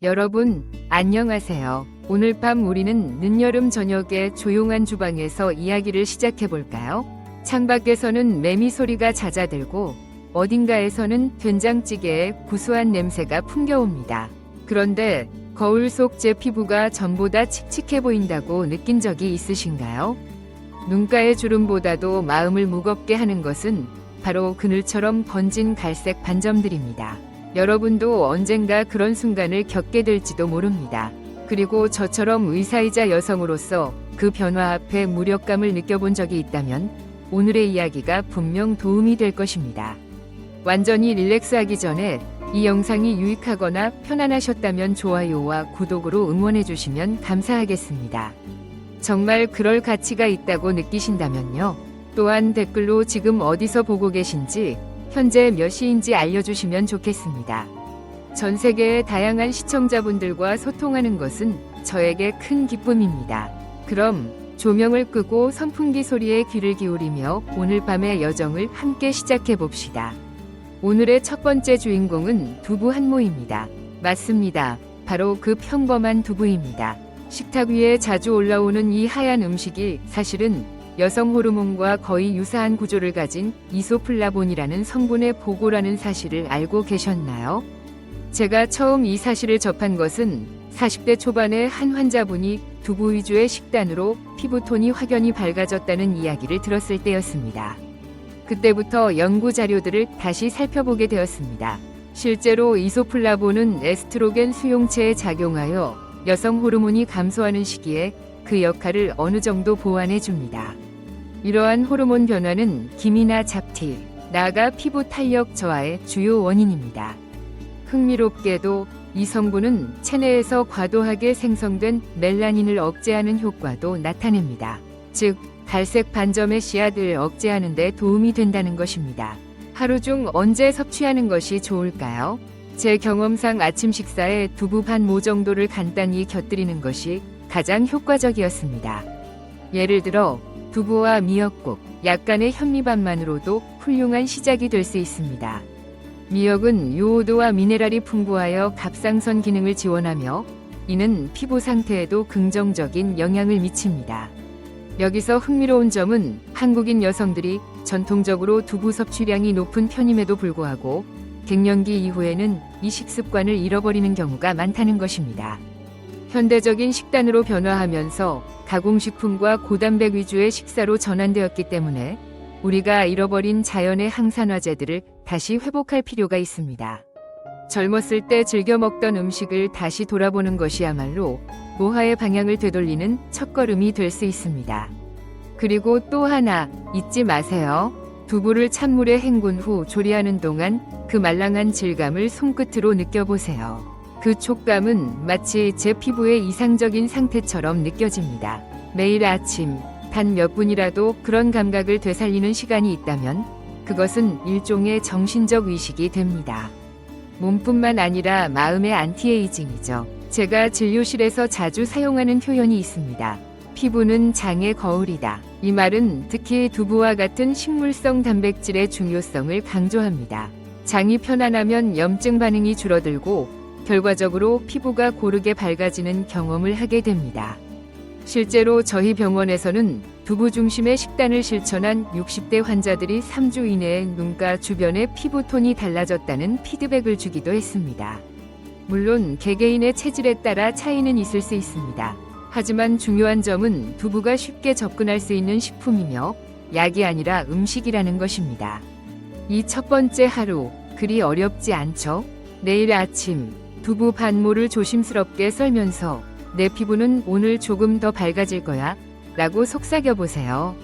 여러분, 안녕하세요. 오늘 밤 우리는 늦여름 저녁에 조용한 주방에서 이야기를 시작해볼까요? 창밖에서는 매미 소리가 잦아들고 어딘가에서는 된장찌개의 구수한 냄새가 풍겨옵니다. 그런데 거울 속 제 피부가 전보다 칙칙해 보인다고 느낀 적이 있으신가요? 눈가의 주름보다도 마음을 무겁게 하는 것은 바로 그늘처럼 번진 갈색 반점들입니다. 여러분도 언젠가 그런 순간을 겪게 될지도 모릅니다. 그리고 저처럼 의사이자 여성으로서 그 변화 앞에 무력감을 느껴본 적이 있다면 오늘의 이야기가 분명 도움이 될 것입니다. 완전히 릴렉스하기 전에 이 영상이 유익하거나 편안하셨다면 좋아요와 구독으로 응원해주시면 감사하겠습니다. 정말 그럴 가치가 있다고 느끼신다면요. 또한 댓글로 지금 어디서 보고 계신지 현재 몇 시인지 알려주시면 좋겠습니다. 전 세계의 다양한 시청자분들과 소통하는 것은 저에게 큰 기쁨입니다. 그럼 조명을 끄고 선풍기 소리에 귀를 기울이며 오늘 밤의 여정을 함께 시작해 봅시다. 오늘의 첫 번째 주인공은 두부 한모입니다. 맞습니다. 바로 그 평범한 두부입니다. 식탁 위에 자주 올라오는 이 하얀 음식이 사실은 여성 호르몬과 거의 유사한 구조를 가진 이소플라본이라는 성분의 보고라는 사실을 알고 계셨나요? 제가 처음 이 사실을 접한 것은 40대 초반의 한 환자분이 두부 위주의 식단으로 피부톤이 확연히 밝아졌다는 이야기를 들었을 때였습니다. 그때부터 연구 자료들을 다시 살펴보게 되었습니다. 실제로 이소플라본은 에스트로겐 수용체에 작용하여 여성 호르몬이 감소하는 시기에 그 역할을 어느 정도 보완해 줍니다. 이러한 호르몬 변화는 기미나 잡티, 나아가 피부 탄력 저하의 주요 원인입니다. 흥미롭게도 이 성분은 체내에서 과도하게 생성된 멜라닌을 억제하는 효과도 나타냅니다. 즉, 갈색 반점의 씨앗을 억제하는 데 도움이 된다는 것입니다. 하루 중 언제 섭취하는 것이 좋을까요? 제 경험상 아침 식사에 두부 반 모 정도를 간단히 곁들이는 것이 가장 효과적이었습니다. 예를 들어 두부와 미역국, 약간의 현미밥만으로도 훌륭한 시작이 될 수 있습니다. 미역은 요오드와 미네랄이 풍부하여 갑상선 기능을 지원하며 이는 피부 상태에도 긍정적인 영향을 미칩니다. 여기서 흥미로운 점은 한국인 여성들이 전통적으로 두부 섭취량이 높은 편임에도 불구하고 갱년기 이후에는 이 식습관을 잃어버리는 경우가 많다는 것입니다. 현대적인 식단으로 변화하면서 가공식품과 고단백 위주의 식사로 전환되었기 때문에 우리가 잃어버린 자연의 항산화제들을 다시 회복할 필요가 있습니다. 젊었을 때 즐겨 먹던 음식을 다시 돌아보는 것이야말로 노화의 방향을 되돌리는 첫걸음이 될 수 있습니다. 그리고 또 하나 잊지 마세요. 두부를 찬물에 헹군 후 조리하는 동안 그 말랑한 질감을 손끝으로 느껴보세요. 그 촉감은 마치 제 피부의 이상적인 상태처럼 느껴집니다. 매일 아침 단 몇 분이라도 그런 감각을 되살리는 시간이 있다면 그것은 일종의 정신적 의식이 됩니다. 몸뿐만 아니라 마음의 안티에이징이죠. 제가 진료실에서 자주 사용하는 표현이 있습니다. 피부는 장의 거울이다. 이 말은 특히 두부와 같은 식물성 단백질의 중요성을 강조합니다. 장이 편안하면 염증 반응이 줄어들고 결과적으로 피부가 고르게 밝아지는 경험을 하게 됩니다. 실제로 저희 병원에서는 두부 중심의 식단을 실천한 60대 환자들이 3주 이내에 눈가 주변의 피부톤이 달라졌다는 피드백을 주기도 했습니다. 물론 개개인의 체질에 따라 차이는 있을 수 있습니다. 하지만 중요한 점은 두부가 쉽게 접근할 수 있는 식품이며 약이 아니라 음식이라는 것입니다. 이 첫 번째 하루, 그리 어렵지 않죠? 내일 아침 두부 반모를 조심스럽게 썰면서 내 피부는 오늘 조금 더 밝아질 거야 라고 속삭여보세요.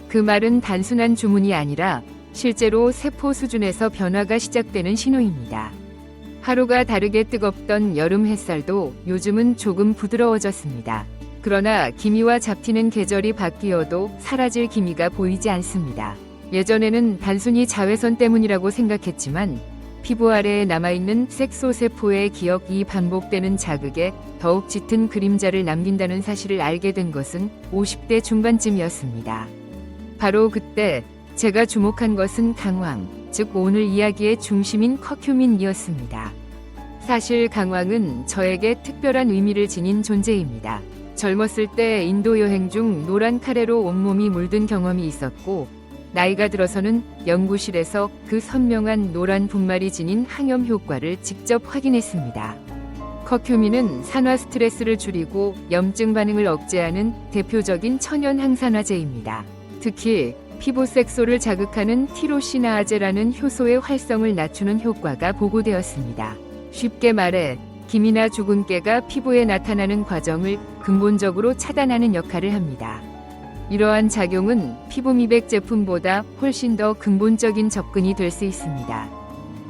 그 말은 단순한 주문이 아니라 실제로 세포 수준에서 변화가 시작되는 신호입니다. 하루가 다르게 뜨겁던 여름 햇살도 요즘은 조금 부드러워졌습니다. 그러나 기미와 잡티는 계절이 바뀌어도 사라질 기미가 보이지 않습니다. 예전에는 단순히 자외선 때문이라고 생각했지만 피부 아래에 남아있는 색소세포의 기억이 반복되는 자극에 더욱 짙은 그림자를 남긴다는 사실을 알게 된 것은 50대 중반쯤이었습니다. 바로 그때 제가 주목한 것은 강황, 즉 오늘 이야기의 중심인 커큐민이었습니다. 사실 강황은 저에게 특별한 의미를 지닌 존재입니다. 젊었을 때 인도 여행 중 노란 카레로 온몸이 물든 경험이 있었고, 나이가 들어서는 연구실에서 그 선명한 노란 분말이 지닌 항염 효과를 직접 확인했습니다. 커큐민은 산화 스트레스를 줄이고 염증 반응을 억제하는 대표적인 천연 항산화제입니다. 특히 피부 색소를 자극하는 티로시나아제라는 효소의 활성을 낮추는 효과가 보고되었습니다. 쉽게 말해 김이나 주근깨가 피부에 나타나는 과정을 근본적으로 차단하는 역할을 합니다. 이러한 작용은 피부 미백 제품보다 훨씬 더 근본적인 접근이 될 수 있습니다.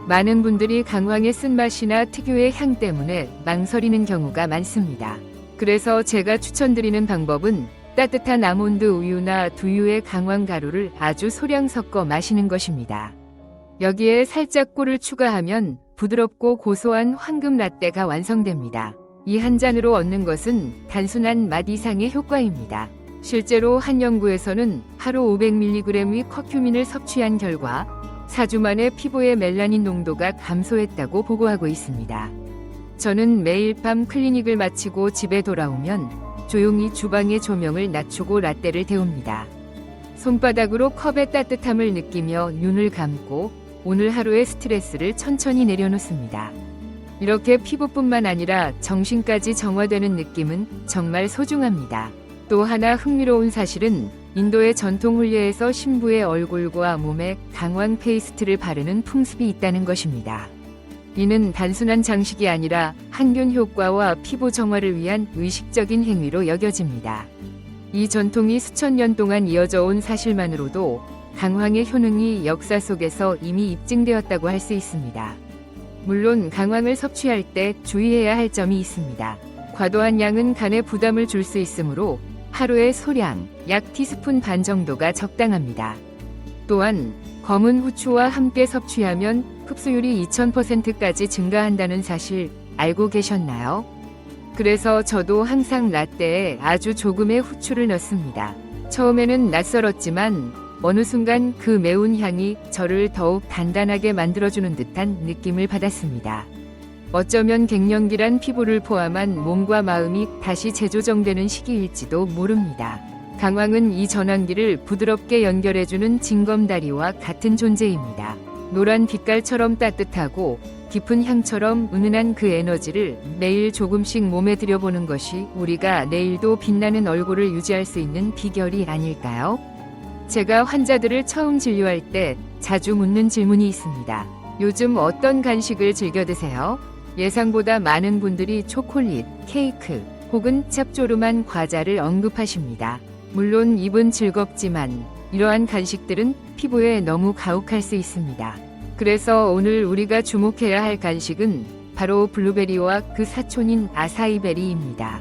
많은 분들이 강황의 쓴맛이나 특유의 향 때문에 망설이는 경우가 많습니다. 그래서 제가 추천드리는 방법은 따뜻한 아몬드 우유나 두유에 강황 가루를 아주 소량 섞어 마시는 것입니다. 여기에 살짝 꿀을 추가하면 부드럽고 고소한 황금 라떼가 완성됩니다. 이 한 잔으로 얻는 것은 단순한 맛 이상의 효과입니다. 실제로 한 연구에서는 하루 500mg의 커큐민을 섭취한 결과 4주 만에 피부의 멜라닌 농도가 감소했다고 보고하고 있습니다. 저는 매일 밤 클리닉을 마치고 집에 돌아오면 조용히 주방의 조명을 낮추고 라떼를 데웁니다. 손바닥으로 컵의 따뜻함을 느끼며 눈을 감고 오늘 하루의 스트레스를 천천히 내려놓습니다. 이렇게 피부뿐만 아니라 정신까지 정화되는 느낌은 정말 소중합니다. 또 하나 흥미로운 사실은 인도의 전통 훈례에서 신부의 얼굴과 몸에 강황 페이스트를 바르는 풍습이 있다는 것입니다. 이는 단순한 장식이 아니라 항균 효과와 피부 정화를 위한 의식적인 행위로 여겨집니다. 이 전통이 수천 년 동안 이어져 온 사실만으로도 강황의 효능이 역사 속에서 이미 입증되었다고 할 수 있습니다. 물론 강황을 섭취할 때 주의해야 할 점이 있습니다. 과도한 양은 간에 부담을 줄 수 있으므로 하루에 소량 약 티스푼 반 정도가 적당합니다. 또한 검은 후추와 함께 섭취하면 흡수율이 2000%까지 증가한다는 사실 알고 계셨나요? 그래서 저도 항상 라떼에 아주 조금의 후추를 넣습니다. 처음에는 낯설었지만 어느 순간 그 매운 향이 저를 더욱 단단하게 만들어주는 듯한 느낌을 받았습니다. 어쩌면 갱년기란 피부를 포함한 몸과 마음이 다시 재조정되는 시기일지도 모릅니다. 강황은 이 전환기를 부드럽게 연결해주는 징검다리와 같은 존재입니다. 노란 빛깔처럼 따뜻하고 깊은 향처럼 은은한 그 에너지를 매일 조금씩 몸에 들여보는 것이 우리가 내일도 빛나는 얼굴을 유지할 수 있는 비결이 아닐까요? 제가 환자들을 처음 진료할 때 자주 묻는 질문이 있습니다. 요즘 어떤 간식을 즐겨 드세요? 예상보다 많은 분들이 초콜릿, 케이크 혹은 짭조름한 과자를 언급하십니다. 물론 입은 즐겁지만 이러한 간식들은 피부에 너무 가혹할 수 있습니다. 그래서 오늘 우리가 주목해야 할 간식은 바로 블루베리와 그 사촌인 아사이베리입니다.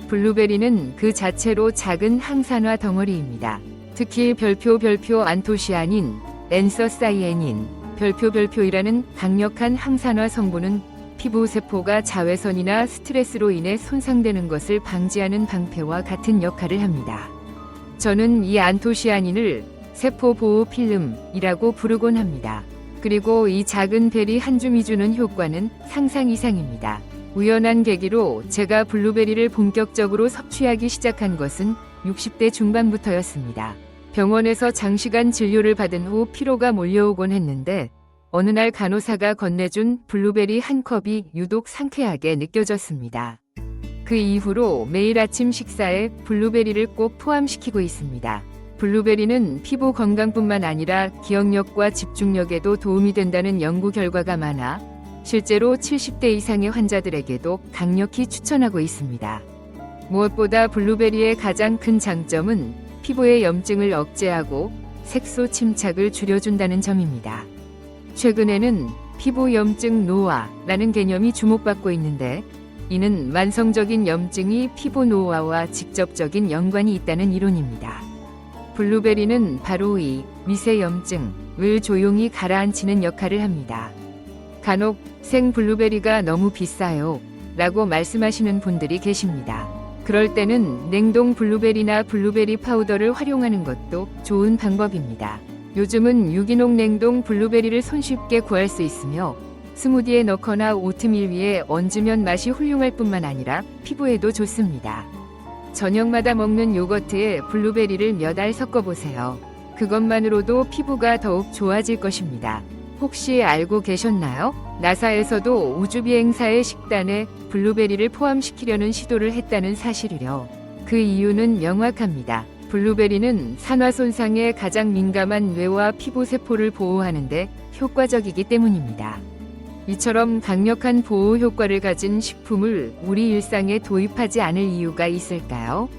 블루베리는 그 자체로 작은 항산화 덩어리입니다. 특히 별표 안토시아닌, 랜서사이에닌, 별표이라는 강력한 항산화 성분은 피부 세포가 자외선이나 스트레스로 인해 손상되는 것을 방지하는 방패와 같은 역할을 합니다. 저는 이 안토시아닌을 세포 보호 필름이라고 부르곤 합니다. 그리고 이 작은 벨이 한 줌이 주는 효과는 상상 이상입니다. 우연한 계기로 제가 블루베리를 본격적으로 섭취하기 시작한 것은 60대 중반부터였습니다. 병원에서 장시간 진료를 받은 후 피로가 몰려오곤 했는데 어느 날 간호사가 건네준 블루베리 한 컵이 유독 상쾌하게 느껴졌습니다. 그 이후로 매일 아침 식사에 블루베리를 꼭 포함시키고 있습니다. 블루베리는 피부 건강뿐만 아니라 기억력과 집중력에도 도움이 된다는 연구 결과가 많아 실제로 70대 이상의 환자들에게도 강력히 추천하고 있습니다. 무엇보다 블루베리의 가장 큰 장점은 피부의 염증을 억제하고 색소 침착을 줄여준다는 점입니다. 최근에는 피부 염증 노화라는 개념이 주목받고 있는데 이는 만성적인 염증이 피부 노화와 직접적인 연관이 있다는 이론입니다. 블루베리는 바로 이 미세 염증을 조용히 가라앉히는 역할을 합니다. 간혹 생 블루베리가 너무 비싸요 라고 말씀하시는 분들이 계십니다. 그럴 때는 냉동 블루베리나 블루베리 파우더를 활용하는 것도 좋은 방법입니다. 요즘은 유기농 냉동 블루베리를 손쉽게 구할 수 있으며 스무디에 넣거나 오트밀 위에 얹으면 맛이 훌륭할 뿐만 아니라 피부에도 좋습니다. 저녁마다 먹는 요거트에 블루베리를 몇 알 섞어보세요. 그것만으로도 피부가 더욱 좋아질 것입니다. 혹시 알고 계셨나요? 나사에서도 우주비행사의 식단에 블루베리를 포함시키려는 시도를 했다는 사실이요. 그 이유는 명확합니다. 블루베리는 산화 손상에 가장 민감한 뇌와 피부 세포를 보호하는데 효과적이기 때문입니다. 이처럼 강력한 보호 효과를 가진 식품을 우리 일상에 도입하지 않을 이유가 있을까요?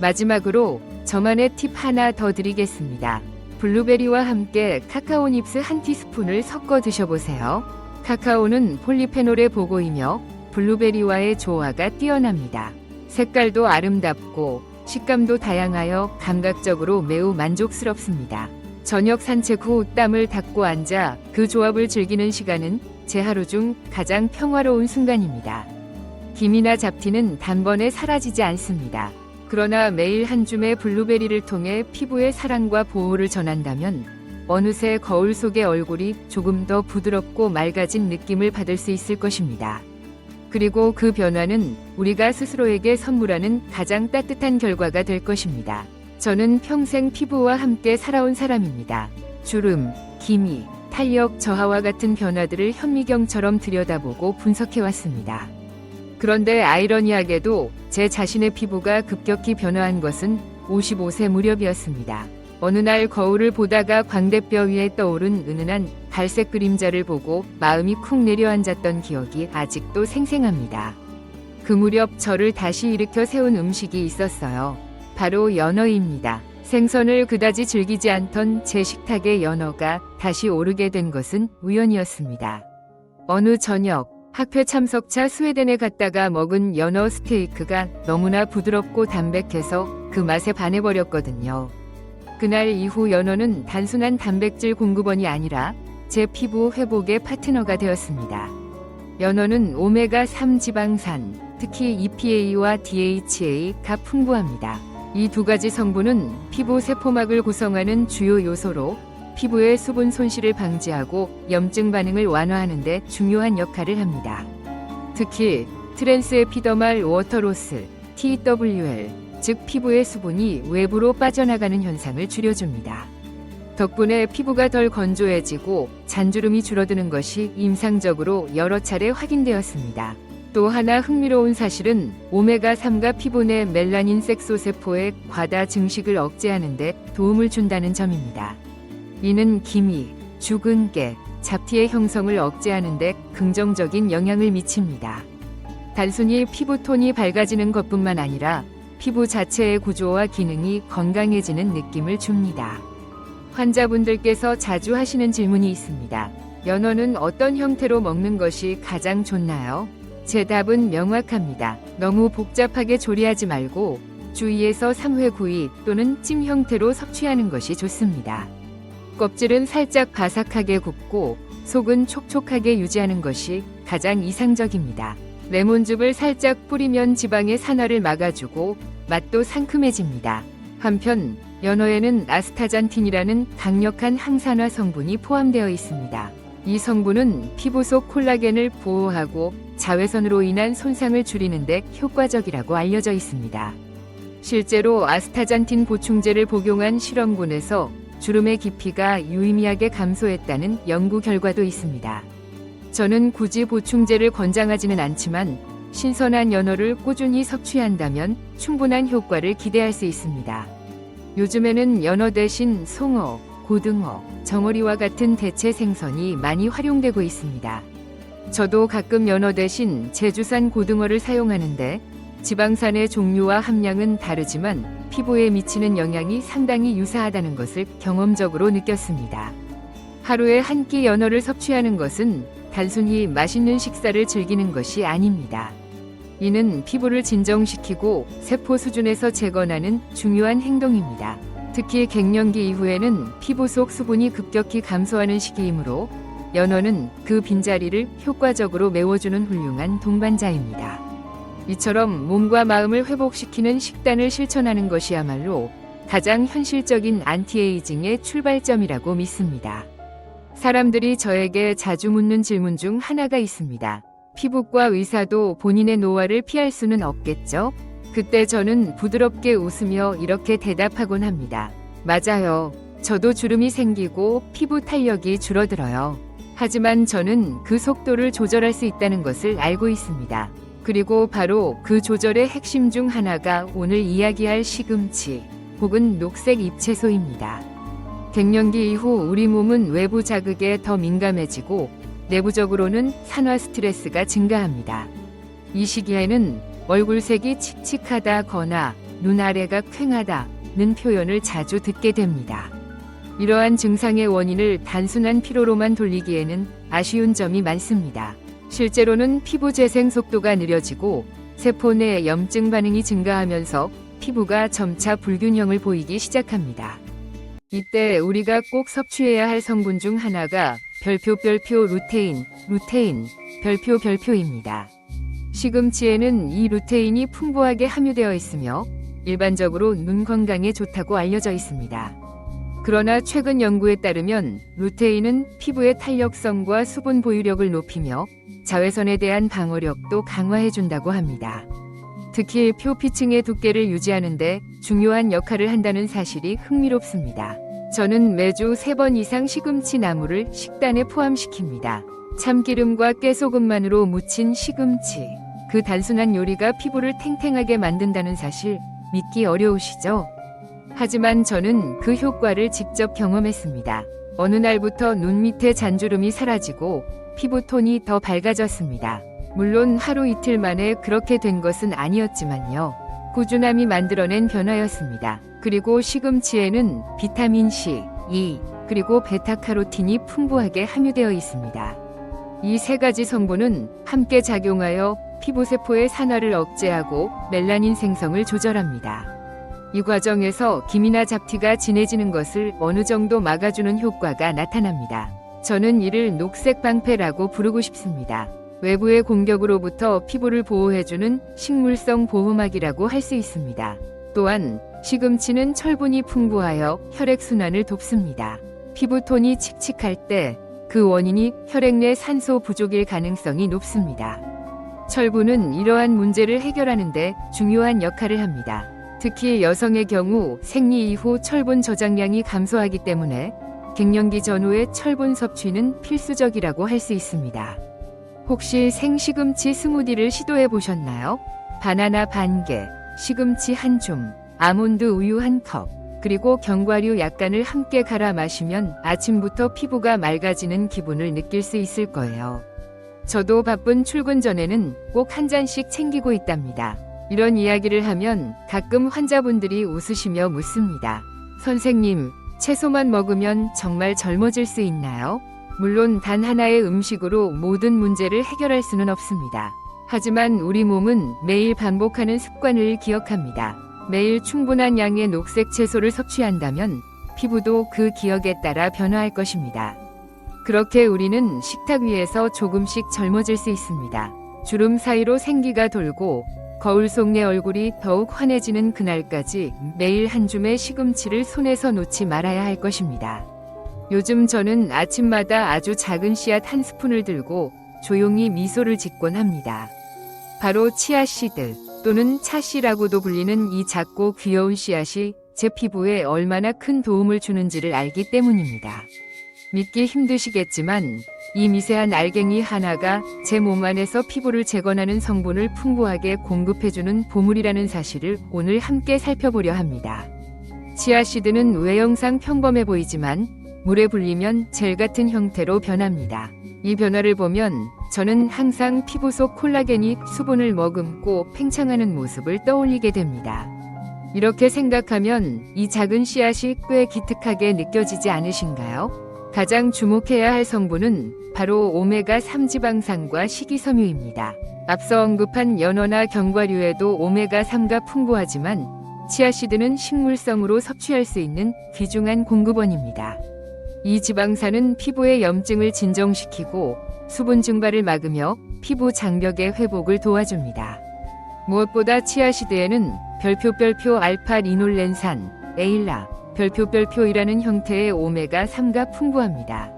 마지막으로 저만의 팁 하나 더 드리겠습니다. 블루베리와 함께 카카오 닙스 한 티스푼을 섞어 드셔보세요. 카카오는 폴리페놀의 보고이며 블루베리와의 조화가 뛰어납니다. 색깔도 아름답고 식감도 다양하여 감각적으로 매우 만족스럽습니다. 저녁 산책 후 땀을 닦고 앉아 그 조합을 즐기는 시간은 제 하루 중 가장 평화로운 순간입니다. 김이나 잡티는 단번에 사라지지 않습니다. 그러나 매일 한 줌의 블루베리를 통해 피부에 사랑과 보호를 전한다면 어느새 거울 속의 얼굴이 조금 더 부드럽고 맑아진 느낌을 받을 수 있을 것입니다. 그리고 그 변화는 우리가 스스로에게 선물하는 가장 따뜻한 결과가 될 것입니다. 저는 평생 피부와 함께 살아온 사람입니다. 주름, 기미, 탄력 저하와 같은 변화들을 현미경처럼 들여다보고 분석해왔습니다. 그런데 아이러니하게도 제 자신의 피부가 급격히 변화한 것은 55세 무렵이었습니다. 어느 날 거울을 보다가 광대뼈 위에 떠오른 은은한 갈색 그림자를 보고 마음이 쿵 내려앉았던 기억이 아직도 생생합니다. 그 무렵 저를 다시 일으켜 세운 음식이 있었어요. 바로 연어입니다. 생선을 그다지 즐기지 않던 제 식탁의 연어가 다시 오르게 된 것은 우연이었습니다. 어느 저녁 학회 참석차 스웨덴에 갔다가 먹은 연어 스테이크가 너무나 부드럽고 담백해서 그 맛에 반해버렸거든요. 그날 이후 연어는 단순한 단백질 공급원이 아니라 제 피부 회복의 파트너가 되었습니다. 연어는 오메가3 지방산, 특히 EPA와 DHA가 풍부합니다. 이 두 가지 성분은 피부 세포막을 구성하는 주요 요소로 피부의 수분 손실을 방지하고 염증 반응을 완화하는 데 중요한 역할을 합니다. 특히 트랜스에피더말 워터로스, TWL, 즉 피부의 수분이 외부로 빠져나가는 현상을 줄여줍니다. 덕분에 피부가 덜 건조해지고 잔주름이 줄어드는 것이 임상적으로 여러 차례 확인되었습니다. 또 하나 흥미로운 사실은 오메가3가 피부 내 멜라닌 색소세포의 과다 증식을 억제하는 데 도움을 준다는 점입니다. 이는 기미, 주근깨, 잡티의 형성을 억제하는 데 긍정적인 영향을 미칩니다. 단순히 피부톤이 밝아지는 것뿐만 아니라 피부 자체의 구조와 기능이 건강해지는 느낌을 줍니다. 환자분들께서 자주 하시는 질문이 있습니다. 연어는 어떤 형태로 먹는 것이 가장 좋나요? 제 답은 명확합니다. 너무 복잡하게 조리하지 말고 주 2에서 3회 구이 또는 찜 형태로 섭취하는 것이 좋습니다. 껍질은 살짝 바삭하게 굽고 속은 촉촉하게 유지하는 것이 가장 이상적입니다. 레몬즙을 살짝 뿌리면 지방의 산화를 막아주고 맛도 상큼해집니다. 한편 연어에는 아스타잔틴이라는 강력한 항산화 성분이 포함되어 있습니다. 이 성분은 피부 속 콜라겐을 보호하고 자외선으로 인한 손상을 줄이는 데 효과적이라고 알려져 있습니다. 실제로 아스타잔틴 보충제를 복용한 실험군에서 주름의 깊이가 유의미하게 감소했다는 연구 결과도 있습니다. 저는 굳이 보충제를 권장하지는 않지만 신선한 연어를 꾸준히 섭취한다면 충분한 효과를 기대할 수 있습니다. 요즘에는 연어 대신 송어, 고등어, 정어리와 같은 대체 생선이 많이 활용되고 있습니다. 저도 가끔 연어 대신 제주산 고등어를 사용하는데 지방산의 종류와 함량은 다르지만 피부에 미치는 영향이 상당히 유사하다는 것을 경험적으로 느꼈습니다. 하루에 한 끼 연어를 섭취하는 것은 단순히 맛있는 식사를 즐기는 것이 아닙니다. 이는 피부를 진정시키고 세포 수준에서 재건하는 중요한 행동입니다. 특히 갱년기 이후에는 피부 속 수분이 급격히 감소하는 시기이므로 연어는 그 빈자리를 효과적으로 메워주는 훌륭한 동반자입니다. 이처럼 몸과 마음을 회복시키는 식단을 실천하는 것이야말로 가장 현실적인 안티에이징의 출발점이라고 믿습니다. 사람들이 저에게 자주 묻는 질문 중 하나가 있습니다. 피부과 의사도 본인의 노화를 피할 수는 없겠죠? 그때 저는 부드럽게 웃으며 이렇게 대답하곤 합니다. 맞아요. 저도 주름이 생기고 피부 탄력이 줄어들어요. 하지만 저는 그 속도를 조절할 수 있다는 것을 알고 있습니다. 그리고 바로 그 조절의 핵심 중 하나가 오늘 이야기할 시금치 혹은 녹색 잎채소입니다. 갱년기 이후 우리 몸은 외부 자극에 더 민감해지고 내부적으로는 산화 스트레스가 증가합니다. 이 시기에는 얼굴색이 칙칙하다거나 눈 아래가 퀭하다는 표현을 자주 듣게 됩니다. 이러한 증상의 원인을 단순한 피로로만 돌리기에는 아쉬운 점이 많습니다. 실제로는 피부 재생 속도가 느려지고 세포 내 염증 반응이 증가하면서 피부가 점차 불균형을 보이기 시작합니다. 이때 우리가 꼭 섭취해야 할 성분 중 하나가 별표 별표입니다. 시금치에는 이 루테인이 풍부하게 함유되어 있으며 일반적으로 눈 건강에 좋다고 알려져 있습니다. 그러나 최근 연구에 따르면 루테인은 피부의 탄력성과 수분 보유력을 높이며 자외선에 대한 방어력도 강화해준다고 합니다. 특히 표피층의 두께를 유지하는 데 중요한 역할을 한다는 사실이 흥미롭습니다. 저는 매주 3번 이상 시금치 나물을 식단에 포함시킵니다. 참기름과 깨소금만으로 무친 시금치. 그 단순한 요리가 피부를 탱탱하게 만든다는 사실 믿기 어려우시죠? 하지만 저는 그 효과를 직접 경험했습니다. 어느 날부터 눈 밑에 잔주름이 사라지고 피부톤이 더 밝아졌습니다. 물론 하루 이틀 만에 그렇게 된 것은 아니었지만요. 꾸준함이 만들어낸 변화였습니다. 그리고 시금치에는 비타민 C, E, 그리고 베타카로틴이 풍부하게 함유되어 있습니다. 이 3가지 성분은 함께 작용하여 피부세포의 산화를 억제하고 멜라닌 생성을 조절합니다. 이 과정에서 기미나 잡티가 진해지는 것을 어느 정도 막아주는 효과가 나타납니다. 저는 이를 녹색 방패라고 부르고 싶습니다. 외부의 공격으로부터 피부를 보호해주는 식물성 보호막이라고 할 수 있습니다. 또한 시금치는 철분이 풍부하여 혈액순환을 돕습니다. 피부톤이 칙칙할 때 그 원인이 혈액 내 산소 부족일 가능성이 높습니다. 철분은 이러한 문제를 해결하는 데 중요한 역할을 합니다. 특히 여성의 경우 생리 이후 철분 저장량이 감소하기 때문에 갱년기 전후의 철분 섭취는 필수적이라고 할 수 있습니다. 혹시 생시금치 스무디를 시도해 보셨나요? 바나나 반 개, 시금치 한 줌, 아몬드 우유 한 컵, 그리고 견과류 약간을 함께 갈아 마시면 아침부터 피부가 맑아지는 기분을 느낄 수 있을 거예요. 저도 바쁜 출근 전에는 꼭 한 잔씩 챙기고 있답니다. 이런 이야기를 하면 가끔 환자분들이 웃으시며 묻습니다. 선생님, 채소만 먹으면 정말 젊어질 수 있나요? 물론 단 하나의 음식으로 모든 문제를 해결할 수는 없습니다. 하지만 우리 몸은 매일 반복하는 습관을 기억합니다. 매일 충분한 양의 녹색 채소를 섭취한다면 피부도 그 기억에 따라 변화할 것입니다. 그렇게 우리는 식탁 위에서 조금씩 젊어질 수 있습니다. 주름 사이로 생기가 돌고 거울 속 내 얼굴이 더욱 환해지는 그날까지 매일 한 줌의 시금치를 손에서 놓지 말아야 할 것입니다. 요즘 저는 아침마다 아주 작은 씨앗 한 스푼을 들고 조용히 미소를 짓곤 합니다. 바로 치아씨드 또는 차씨라고도 불리는 이 작고 귀여운 씨앗이 제 피부에 얼마나 큰 도움을 주는지를 알기 때문입니다. 믿기 힘드시겠지만 이 미세한 알갱이 하나가 제 몸 안에서 피부를 재건하는 성분을 풍부하게 공급해주는 보물이라는 사실을 오늘 함께 살펴보려 합니다. 치아씨드는 외형상 평범해 보이지만 물에 불리면 젤 같은 형태로 변합니다. 이 변화를 보면 저는 항상 피부 속 콜라겐이 수분을 머금고 팽창하는 모습을 떠올리게 됩니다. 이렇게 생각하면 이 작은 씨앗이 꽤 기특하게 느껴지지 않으신가요? 가장 주목해야 할 성분은 바로 오메가3 지방산과 식이섬유입니다. 앞서 언급한 연어나 견과류에도 오메가3가 풍부하지만 치아씨드는 식물성으로 섭취할 수 있는 귀중한 공급원입니다. 이 지방산은 피부의 염증을 진정시키고 수분 증발을 막으며 피부 장벽의 회복을 도와줍니다. 무엇보다 치아씨드에는 별표 알파 리놀렌산, 에일라, 별표이라는 형태의 오메가3가 풍부합니다.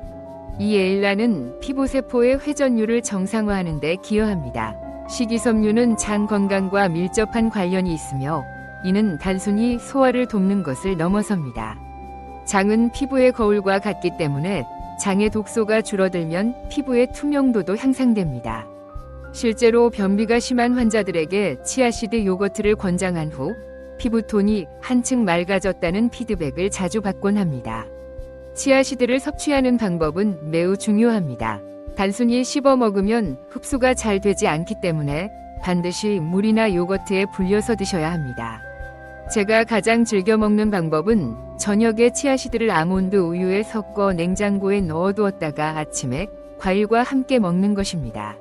이 에일라는 피부세포의 회전율을 정상화하는 데 기여합니다. 식이섬유는 장 건강과 밀접한 관련이 있으며 이는 단순히 소화를 돕는 것을 넘어섭니다. 장은 피부의 거울과 같기 때문에 장의 독소가 줄어들면 피부의 투명도도 향상됩니다. 실제로 변비가 심한 환자들에게 치아씨드 요거트를 권장한 후 피부톤이 한층 맑아졌다는 피드백을 자주 받곤 합니다. 치아씨드를 섭취하는 방법은 매우 중요합니다. 단순히 씹어 먹으면 흡수가 잘 되지 않기 때문에 반드시 물이나 요거트에 불려서 드셔야 합니다. 제가 가장 즐겨 먹는 방법은 저녁에 치아씨드를 아몬드 우유에 섞어 냉장고에 넣어두었다가 아침에 과일과 함께 먹는 것입니다.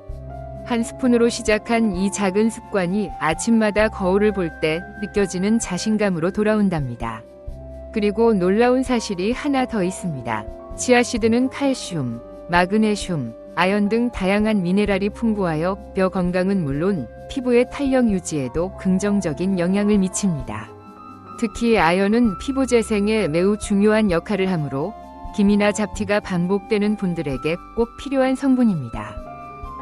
한 스푼으로 시작한 이 작은 습관이 아침마다 거울을 볼 때 느껴지는 자신감으로 돌아온답니다. 그리고 놀라운 사실이 하나 더 있습니다. 치아씨드는 칼슘, 마그네슘, 아연 등 다양한 미네랄이 풍부하여 뼈 건강은 물론 피부의 탄력 유지에도 긍정적인 영향을 미칩니다. 특히 아연은 피부 재생에 매우 중요한 역할을 하므로 기미나 잡티가 반복되는 분들에게 꼭 필요한 성분입니다.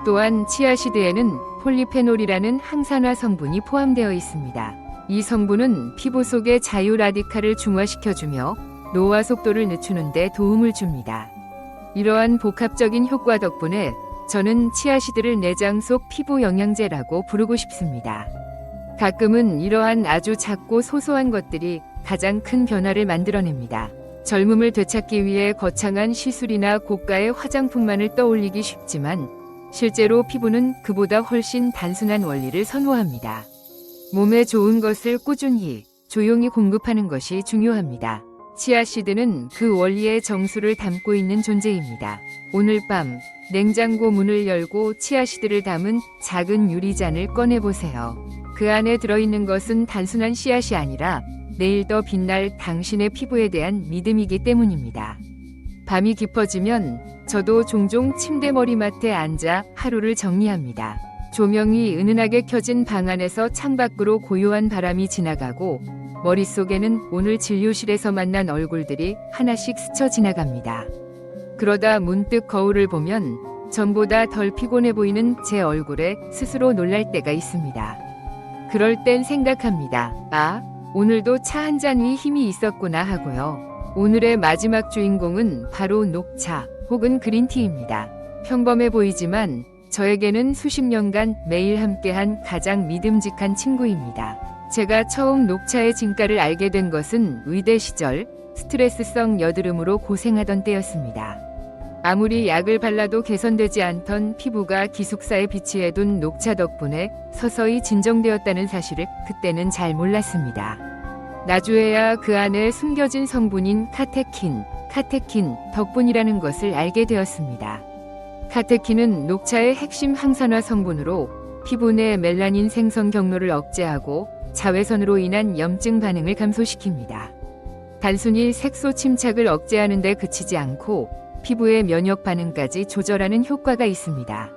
또한 치아씨드에는 폴리페놀이라는 항산화 성분이 포함되어 있습니다. 이 성분은 피부 속의 자유 라디칼을 중화시켜주며 노화 속도를 늦추는 데 도움을 줍니다. 이러한 복합적인 효과 덕분에 저는 치아씨드를 내장 속 피부 영양제라고 부르고 싶습니다. 가끔은 이러한 아주 작고 소소한 것들이 가장 큰 변화를 만들어냅니다. 젊음을 되찾기 위해 거창한 시술이나 고가의 화장품만을 떠올리기 쉽지만 실제로 피부는 그보다 훨씬 단순한 원리를 선호합니다. 몸에 좋은 것을 꾸준히, 조용히 공급하는 것이 중요합니다. 치아씨드는 그 원리의 정수를 담고 있는 존재입니다. 오늘 밤 냉장고 문을 열고 치아씨드를 담은 작은 유리잔을 꺼내보세요. 그 안에 들어있는 것은 단순한 씨앗이 아니라 내일 더 빛날 당신의 피부에 대한 믿음이기 때문입니다. 밤이 깊어지면 저도 종종 침대 머리맡에 앉아 하루를 정리합니다. 조명이 은은하게 켜진 방 안에서 창밖으로 고요한 바람이 지나가고 머릿속에는 오늘 진료실에서 만난 얼굴들이 하나씩 스쳐 지나갑니다. 그러다 문득 거울을 보면 전보다 덜 피곤해 보이는 제 얼굴에 스스로 놀랄 때가 있습니다. 그럴 땐 생각합니다. 아, 오늘도 차 한 잔 위 힘이 있었구나 하고요. 오늘의 마지막 주인공은 바로 녹차 혹은 그린티입니다. 평범해 보이지만 저에게는 수십 년간 매일 함께한 가장 믿음직한 친구입니다. 제가 처음 녹차의 진가를 알게 된 것은 의대 시절 스트레스성 여드름으로 고생하던 때였습니다. 아무리 약을 발라도 개선되지 않던 피부가 기숙사에 비치해둔 녹차 덕분에 서서히 진정되었다는 사실을 그때는 잘 몰랐습니다. 나중에야 그 안에 숨겨진 성분인 카테킨 덕분이라는 것을 알게 되었습니다. 카테킨은 녹차의 핵심 항산화 성분으로 피부 내 멜라닌 생성 경로를 억제하고 자외선으로 인한 염증 반응을 감소시킵니다. 단순히 색소 침착을 억제하는 데 그치지 않고 피부의 면역 반응까지 조절하는 효과가 있습니다.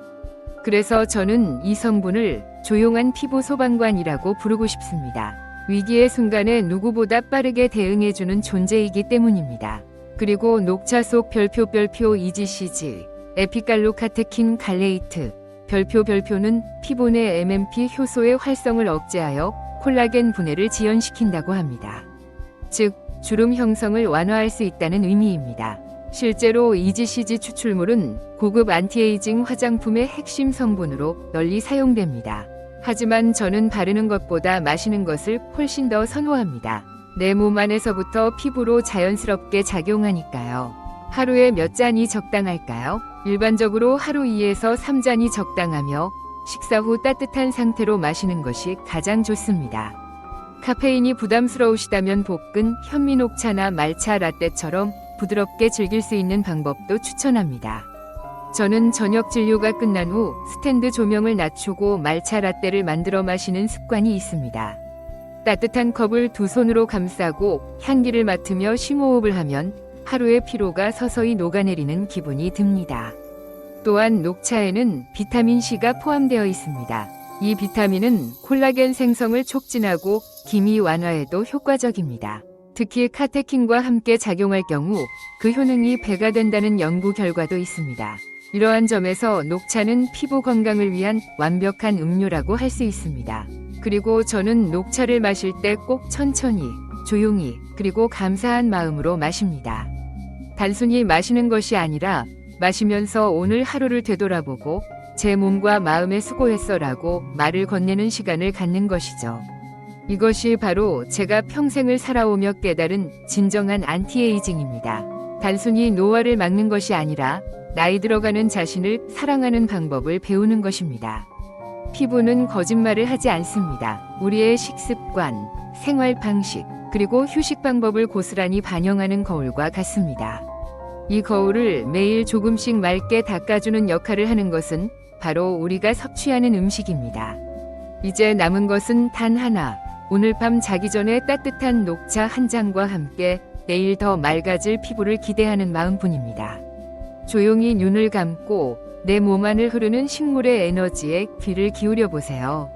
그래서 저는 이 성분을 조용한 피부 소방관이라고 부르고 싶습니다. 위기의 순간에 누구보다 빠르게 대응해주는 존재이기 때문입니다. 그리고 녹차 속 별표 EGCG, 에피갈로카테킨 갈레이트, 별표는 피부 내 MMP 효소의 활성을 억제하여 콜라겐 분해를 지연시킨다고 합니다. 즉, 주름 형성을 완화할 수 있다는 의미입니다. 실제로 EGCG 추출물은 고급 안티에이징 화장품의 핵심 성분으로 널리 사용됩니다. 하지만 저는 바르는 것보다 마시는 것을 훨씬 더 선호합니다. 내 몸 안에서부터 피부로 자연스럽게 작용하니까요. 하루에 몇 잔이 적당할까요? 일반적으로 하루 2에서 3잔이 적당하며 식사 후 따뜻한 상태로 마시는 것이 가장 좋습니다. 카페인이 부담스러우시다면 볶은 현미녹차나 말차 라떼처럼 부드럽게 즐길 수 있는 방법도 추천합니다. 저는 저녁 진료가 끝난 후 스탠드 조명을 낮추고 말차 라떼를 만들어 마시는 습관이 있습니다. 따뜻한 컵을 두 손으로 감싸고 향기를 맡으며 심호흡을 하면 하루의 피로가 서서히 녹아내리는 기분이 듭니다. 또한 녹차에는 비타민C가 포함되어 있습니다. 이 비타민은 콜라겐 생성을 촉진하고 기미 완화에도 효과적입니다. 특히 카테킨과 함께 작용할 경우 그 효능이 배가 된다는 연구 결과도 있습니다. 이러한 점에서 녹차는 피부 건강을 위한 완벽한 음료라고 할 수 있습니다. 그리고 저는 녹차를 마실 때 꼭 천천히, 조용히, 그리고 감사한 마음으로 마십니다. 단순히 마시는 것이 아니라 마시면서 오늘 하루를 되돌아보고 제 몸과 마음에 수고했어라고 말을 건네는 시간을 갖는 것이죠. 이것이 바로 제가 평생을 살아오며 깨달은 진정한 안티에이징입니다. 단순히 노화를 막는 것이 아니라 나이 들어가는 자신을 사랑하는 방법을 배우는 것입니다. 피부는 거짓말을 하지 않습니다. 우리의 식습관, 생활 방식, 그리고 휴식 방법을 고스란히 반영하는 거울과 같습니다. 이 거울을 매일 조금씩 맑게 닦아주는 역할을 하는 것은 바로 우리가 섭취하는 음식입니다. 이제 남은 것은 단 하나, 오늘 밤 자기 전에 따뜻한 녹차 한 잔과 함께 내일 더 맑아질 피부를 기대하는 마음뿐입니다. 조용히 눈을 감고 내 몸 안을 흐르는 식물의 에너지에 귀를 기울여 보세요.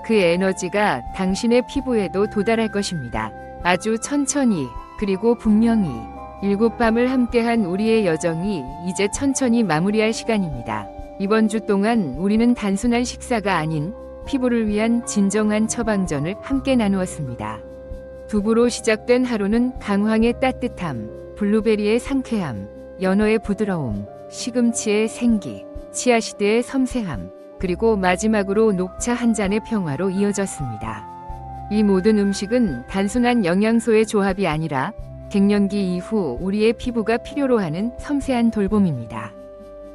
그 에너지가 당신의 피부에도 도달할 것입니다. 아주 천천히, 그리고 분명히. 7밤을 함께한 우리의 여정이 이제 천천히 마무리할 시간입니다. 이번 주 동안 우리는 단순한 식사가 아닌 피부를 위한 진정한 처방전을 함께 나누었습니다. 두부로 시작된 하루는 강황의 따뜻함, 블루베리의 상쾌함, 연어의 부드러움, 시금치의 생기, 치아시드의 섬세함, 그리고 마지막으로 녹차 한 잔의 평화로 이어졌습니다. 이 모든 음식은 단순한 영양소의 조합이 아니라 갱년기 이후 우리의 피부가 필요로 하는 섬세한 돌봄입니다.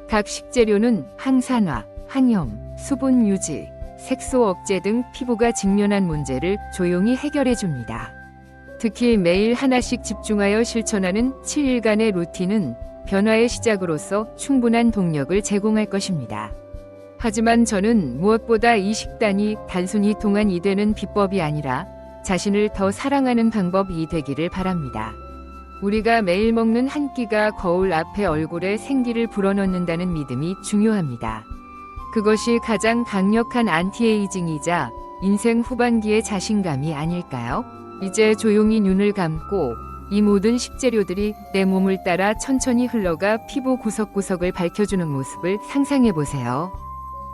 각 식재료는 항산화, 항염, 수분 유지, 색소 억제 등 피부가 직면한 문제를 조용히 해결해 줍니다. 특히 매일 하나씩 집중하여 실천하는 7일간의 루틴은 변화의 시작으로서 충분한 동력을 제공할 것입니다. 하지만 저는 무엇보다 이 식단이 단순히 동안이 되는 비법이 아니라 자신을 더 사랑하는 방법이 되기를 바랍니다. 우리가 매일 먹는 한 끼가 거울 앞에 얼굴에 생기를 불어넣는다는 믿음이 중요합니다. 그것이 가장 강력한 안티에이징이자 인생 후반기의 자신감이 아닐까요? 이제 조용히 눈을 감고 이 모든 식재료들이 내 몸을 따라 천천히 흘러가 피부 구석구석을 밝혀주는 모습을 상상해 보세요.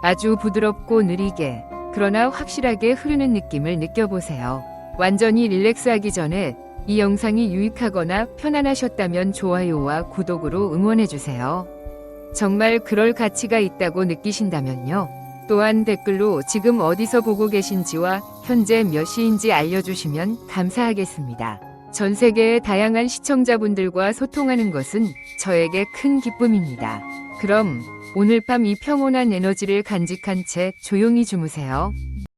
아주 부드럽고 느리게, 그러나 확실하게 흐르는 느낌을 느껴보세요. 완전히 릴렉스하기 전에 이 영상이 유익하거나 편안하셨다면 좋아요와 구독으로 응원해주세요. 정말 그럴 가치가 있다고 느끼신다면요. 또한 댓글로 지금 어디서 보고 계신지와 현재 몇 시인지 알려주시면 감사하겠습니다. 전 세계의 다양한 시청자분들과 소통하는 것은 저에게 큰 기쁨입니다. 그럼 오늘 밤 이 평온한 에너지를 간직한 채 조용히 주무세요.